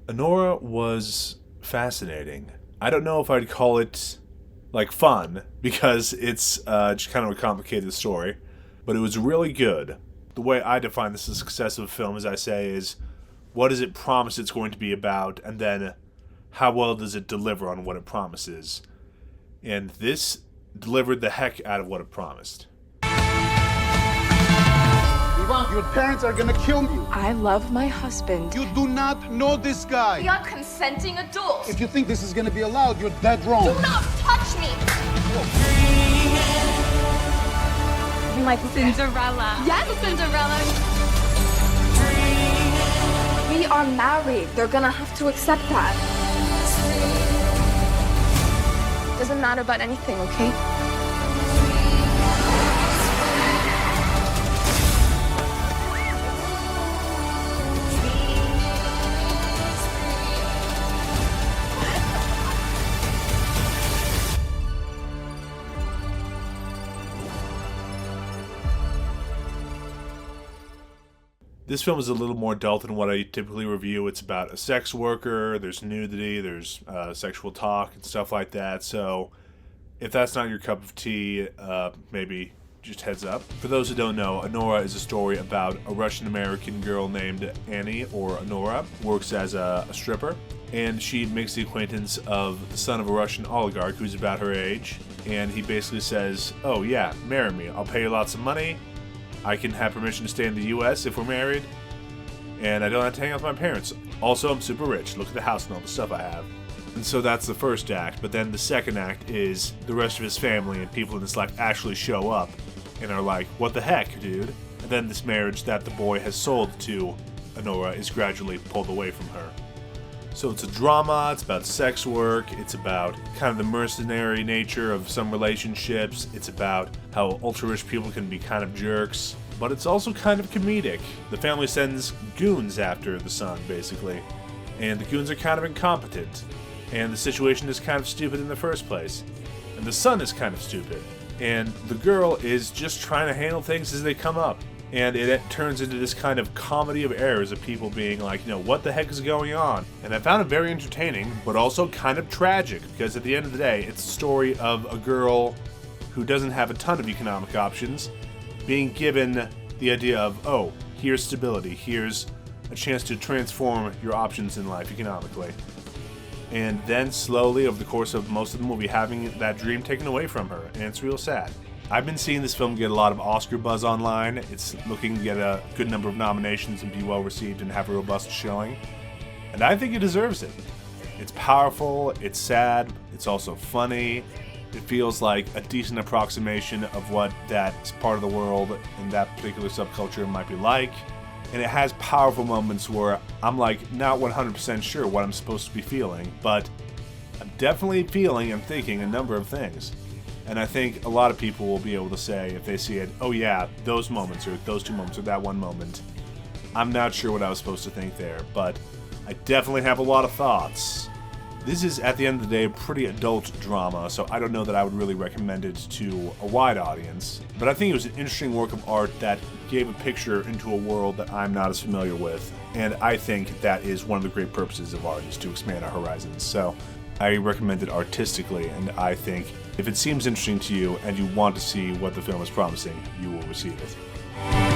Anora was fascinating. I don't know if I'd call it like fun because it's just kind of a complicated story, but it was really good. The way I define the success of a film, as I say, is what does it promise it's going to be about, and then how well does it deliver on what it promises. And this delivered the heck out of what it promised. Ivan, your parents are gonna kill you. I love my husband. You do not know this guy. We are consenting adults. If you think this is gonna be allowed, you're dead wrong. Do not touch me. You like Cinderella? Yes, Cinderella. We are married. They're gonna have to accept that. Doesn't matter about anything, okay? This film is a little more adult than what I typically review. It's about a sex worker, there's nudity, there's sexual talk and stuff like that. So if that's not your cup of tea, maybe just heads up. For those who don't know, Anora is a story about a Russian-American girl named Annie, or Anora, works as a stripper, and she makes the acquaintance of the son of a Russian oligarch who's about her age, and he basically says, oh yeah, marry me, I'll pay you lots of money, I can have permission to stay in the US if we're married, and I don't have to hang out with my parents. Also, I'm super rich. Look at the house and all the stuff I have. And so that's the first act, but then the second act is the rest of his family and people in his life actually show up and are like, what the heck, dude? And then this marriage that the boy has sold to Anora is gradually pulled away from her. So it's a drama, it's about sex work, it's about kind of the mercenary nature of some relationships, it's about how ultra-rich people can be kind of jerks, but it's also kind of comedic. The family sends goons after the son, basically, and the goons are kind of incompetent, and the situation is kind of stupid in the first place, and the son is kind of stupid, and the girl is just trying to handle things as they come up. And it turns into this kind of comedy of errors of people being like, what the heck is going on? And I found it very entertaining, but also kind of tragic, because at the end of the day, it's a story of a girl who doesn't have a ton of economic options being given the idea of, oh, here's stability, here's a chance to transform your options in life economically. And then slowly, over the course of most of the movie, having that dream taken away from her, and it's real sad. I've been seeing this film get a lot of Oscar buzz online. It's looking to get a good number of nominations and be well received and have a robust showing. And I think it deserves it. It's powerful, it's sad, it's also funny. It feels like a decent approximation of what that part of the world and that particular subculture might be like. And it has powerful moments where I'm like not 100% sure what I'm supposed to be feeling, but I'm definitely feeling and thinking a number of things. And I think a lot of people will be able to say, if they see it, oh yeah, those moments, or those two moments, or that one moment. I'm not sure what I was supposed to think there, but I definitely have a lot of thoughts. This is, at the end of the day, a pretty adult drama, so I don't know that I would really recommend it to a wide audience. But I think it was an interesting work of art that gave a picture into a world that I'm not as familiar with. And I think that is one of the great purposes of art, is to expand our horizons. So I recommend it artistically, and I think if it seems interesting to you and you want to see what the film is promising, you will receive it.